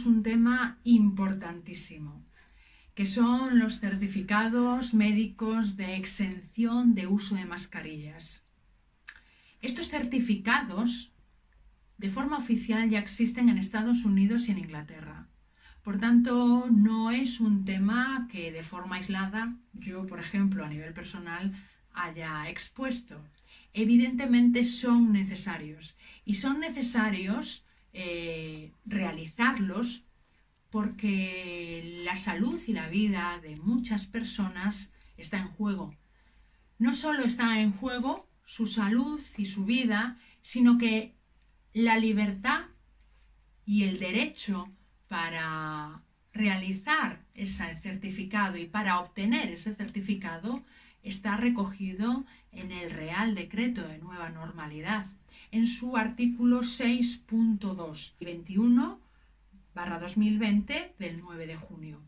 un tema importantísimo, que son los certificados médicos de exención de uso de mascarillas. Estos certificados, de forma oficial, ya existen en Estados Unidos y en Inglaterra. Por tanto, no es un tema que de forma aislada yo, por ejemplo, a nivel personal, haya expuesto. Evidentemente son necesarios y son necesarios realizarlos porque la salud y la vida de muchas personas está en juego. No solo está en juego su salud y su vida, sino que la libertad y el derecho para realizar ese certificado y para obtener ese certificado está recogido en el Real Decreto de Nueva Normalidad, en su artículo 6.2 y 21/2020 del 9 de junio.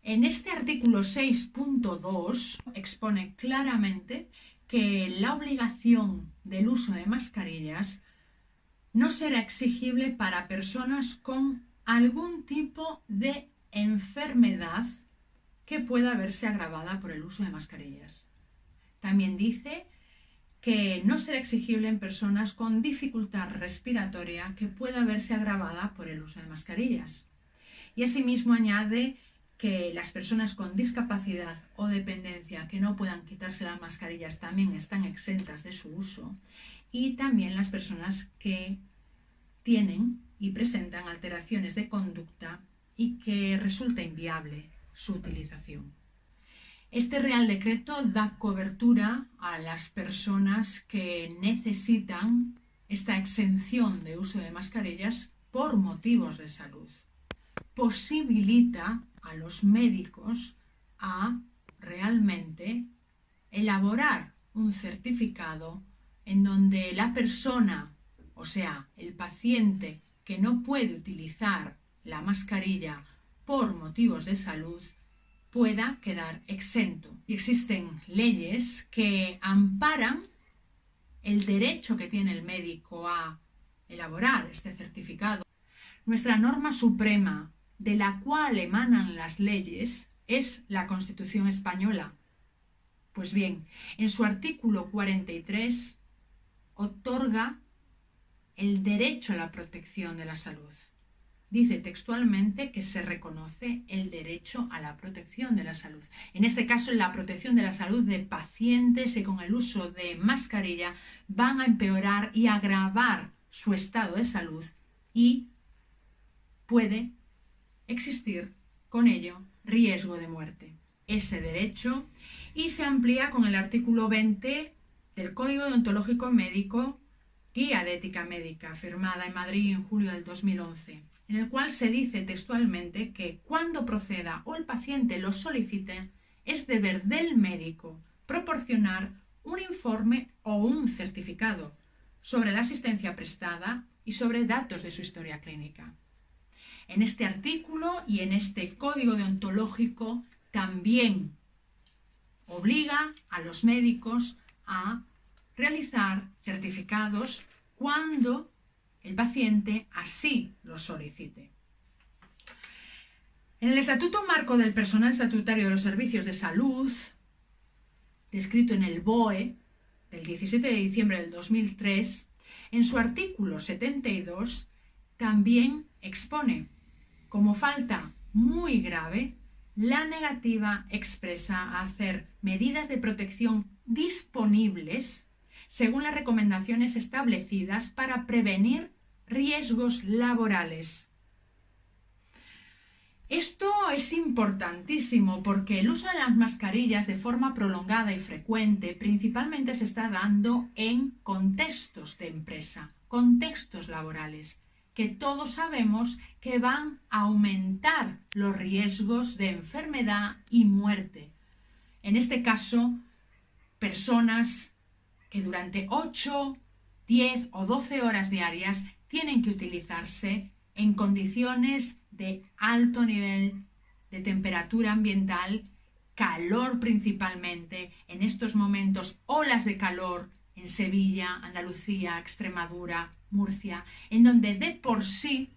En este artículo 6.2 expone claramente que la obligación del uso de mascarillas no será exigible para personas con algún tipo de enfermedad que pueda verse agravada por el uso de mascarillas. También dice que no será exigible en personas con dificultad respiratoria que pueda verse agravada por el uso de mascarillas. Y asimismo añade que las personas con discapacidad o dependencia que no puedan quitarse las mascarillas también están exentas de su uso, y también las personas que tienen y presentan alteraciones de conducta y que resulta inviable su utilización. Este Real Decreto da cobertura a las personas que necesitan esta exención de uso de mascarillas por motivos de salud. Posibilita a los médicos a realmente elaborar un certificado en donde la persona, o sea, el paciente que no puede utilizar la mascarilla por motivos de salud, pueda quedar exento. Y existen leyes que amparan el derecho que tiene el médico a elaborar este certificado. Nuestra norma suprema, de la cual emanan las leyes, es la Constitución española. Pues bien, en su artículo 43 otorga el derecho a la protección de la salud. Dice textualmente que se reconoce el derecho a la protección de la salud. En este caso, la protección de la salud de pacientes que con el uso de mascarilla van a empeorar y agravar su estado de salud y puede existir con ello riesgo de muerte. Ese derecho, y se amplía con el artículo 20 del Código Deontológico Médico, Guía de Ética Médica, firmada en Madrid en julio del 2011, en el cual se dice textualmente que cuando proceda o el paciente lo solicite, es deber del médico proporcionar un informe o un certificado sobre la asistencia prestada y sobre datos de su historia clínica. En este artículo y en este código deontológico también obliga a los médicos a realizar certificados cuando el paciente así lo solicite. En el Estatuto Marco del Personal Estatutario de los Servicios de Salud, descrito en el BOE del 17 de diciembre del 2003, en su artículo 72 también expone como falta muy grave la negativa expresa a hacer medidas de protección disponibles según las recomendaciones establecidas para prevenir riesgos laborales. Esto es importantísimo porque el uso de las mascarillas de forma prolongada y frecuente principalmente se está dando en contextos de empresa, contextos laborales, que todos sabemos que van a aumentar los riesgos de enfermedad y muerte. En este caso, personas que durante 8, 10 o 12 horas diarias tienen que utilizarse en condiciones de alto nivel de temperatura ambiental, calor principalmente, en estos momentos olas de calor en Sevilla, Andalucía, Extremadura, Murcia, en donde de por sí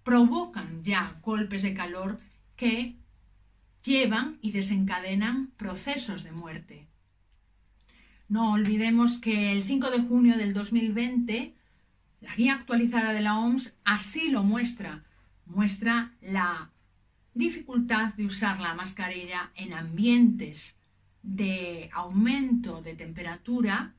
provocan ya golpes de calor que llevan y desencadenan procesos de muerte. No olvidemos que el 5 de junio del 2020, la guía actualizada de la OMS así lo muestra. Muestra la dificultad de usar la mascarilla en ambientes de aumento de temperatura,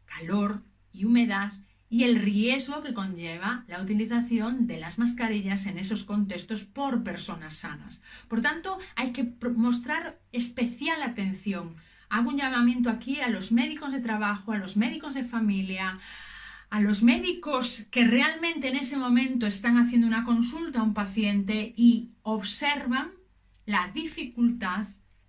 calor y humedad, y el riesgo que conlleva la utilización de las mascarillas en esos contextos por personas sanas. Por tanto, hay que mostrar especial atención. Hago un llamamiento aquí a los médicos de trabajo, a los médicos de familia, a los médicos que realmente en ese momento están haciendo una consulta a un paciente y observan la dificultad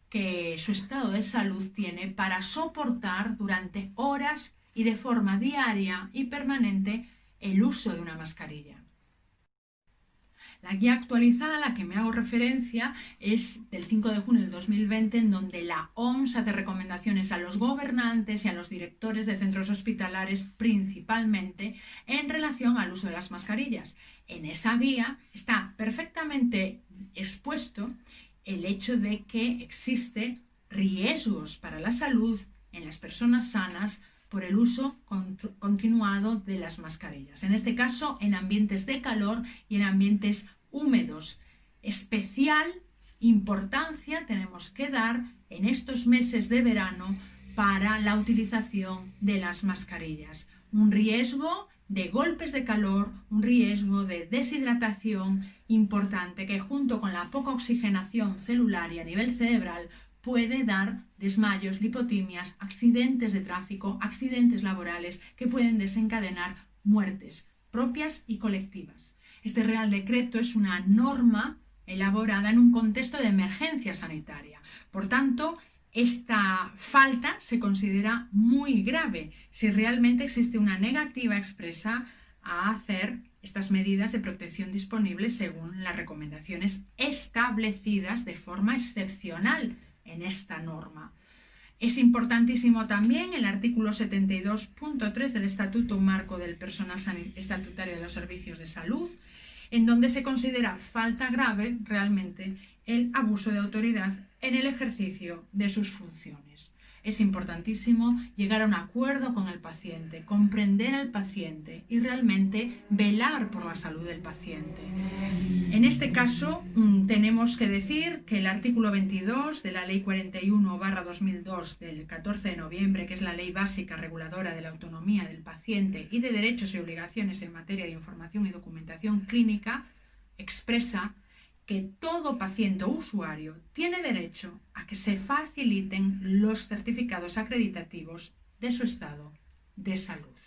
que su estado de salud tiene para soportar durante horas y de forma diaria y permanente el uso de una mascarilla. La guía actualizada a la que me hago referencia es del 5 de junio del 2020, en donde la OMS hace recomendaciones a los gobernantes y a los directores de centros hospitalarios principalmente en relación al uso de las mascarillas. En esa guía está perfectamente expuesto el hecho de que existe riesgos para la salud en las personas sanas por el uso continuado de las mascarillas. En este caso, en ambientes de calor y en ambientes húmedos. Especial importancia tenemos que dar en estos meses de verano para la utilización de las mascarillas. Un riesgo de golpes de calor, un riesgo de deshidratación importante que junto con la poca oxigenación celular y a nivel cerebral puede dar desmayos, lipotimias, accidentes de tráfico, accidentes laborales que pueden desencadenar muertes propias y colectivas. Este Real Decreto es una norma elaborada en un contexto de emergencia sanitaria. Por tanto, esta falta se considera muy grave si realmente existe una negativa expresa a hacer estas medidas de protección disponibles según las recomendaciones establecidas de forma excepcional en esta norma. Es importantísimo también el artículo 72.3 del Estatuto Marco del Personal Estatutario de los Servicios de Salud, en donde se considera falta grave realmente el abuso de autoridad en el ejercicio de sus funciones. Es importantísimo llegar a un acuerdo con el paciente, comprender al paciente y realmente velar por la salud del paciente. En este caso, tenemos que decir que el artículo 22 de la Ley 41/2002 del 14 de noviembre, que es la Ley Básica Reguladora de la Autonomía del Paciente y de Derechos y Obligaciones en materia de información y documentación clínica, expresa que todo paciente o usuario tiene derecho a que se faciliten los certificados acreditativos de su estado de salud.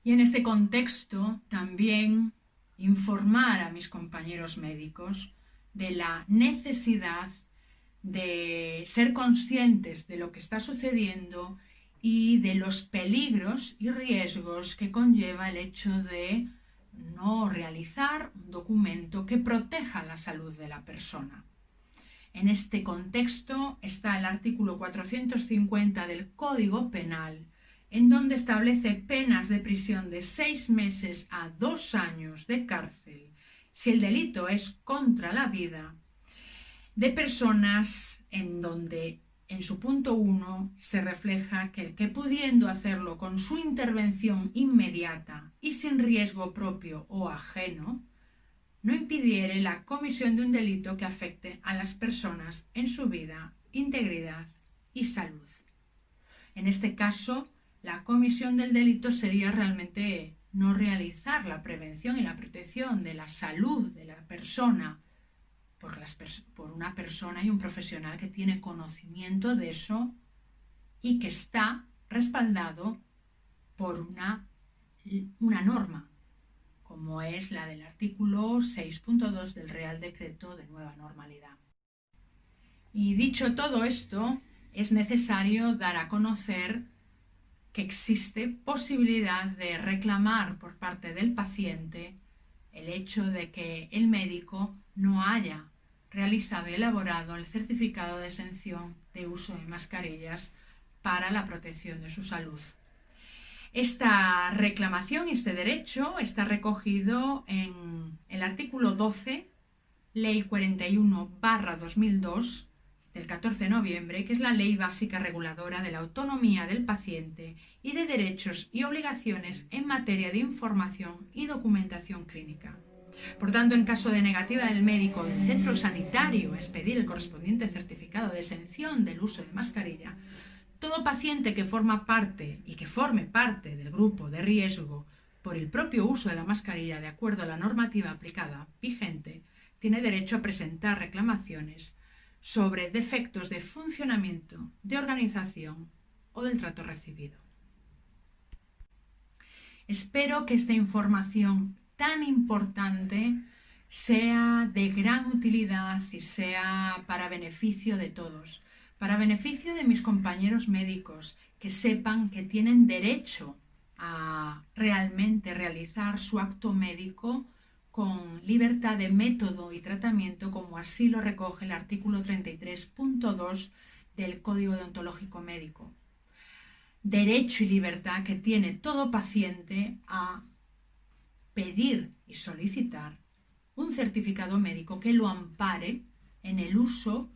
Y en este contexto también informar a mis compañeros médicos de la necesidad de ser conscientes de lo que está sucediendo y de los peligros y riesgos que conlleva el hecho de no realizar un documento que proteja la salud de la persona. En este contexto está el artículo 450 del Código Penal, en donde establece penas de prisión de 6 meses a 2 años de cárcel si el delito es contra la vida de personas en donde en su punto 1 se refleja que el que pudiendo hacerlo con su intervención inmediata y sin riesgo propio o ajeno, no impidiere la comisión de un delito que afecte a las personas en su vida, integridad y salud. En este caso, la comisión del delito sería realmente no realizar la prevención y la protección de la salud de la persona por una persona y un profesional que tiene conocimiento de eso y que está respaldado por una norma, como es la del artículo 6.2 del Real Decreto de Nueva Normalidad. Y dicho todo esto, es necesario dar a conocer que existe posibilidad de reclamar por parte del paciente el hecho de que el médico no haya realizado y elaborado el certificado de exención de uso de mascarillas para la protección de su salud. Esta reclamación y este derecho está recogido en el artículo 12, Ley 41/2002, del 14 de noviembre, que es la Ley Básica Reguladora de la Autonomía del Paciente y de Derechos y Obligaciones en materia de información y documentación clínica. Por tanto, en caso de negativa del médico o del centro sanitario a expedir el correspondiente certificado de exención del uso de mascarilla, todo paciente que forme parte del grupo de riesgo por el propio uso de la mascarilla de acuerdo a la normativa aplicada vigente tiene derecho a presentar reclamaciones sobre defectos de funcionamiento, de organización o del trato recibido. Espero que esta información tan importante sea de gran utilidad y sea para beneficio de todos, para beneficio de mis compañeros médicos, que sepan que tienen derecho a realmente realizar su acto médico con libertad de método y tratamiento, como así lo recoge el artículo 33.2 del Código Deontológico Médico. Derecho y libertad que tiene todo paciente a pedir y solicitar un certificado médico que lo ampare en el uso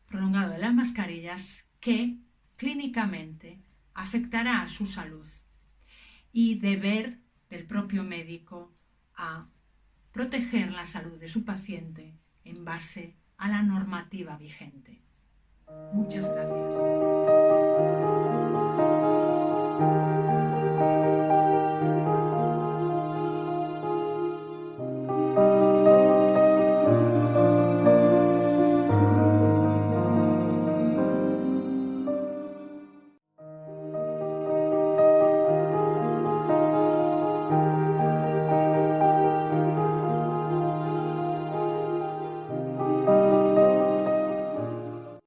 prolongado de las mascarillas que clínicamente afectará a su salud, y deber del propio médico a proteger la salud de su paciente en base a la normativa vigente. Muchas gracias.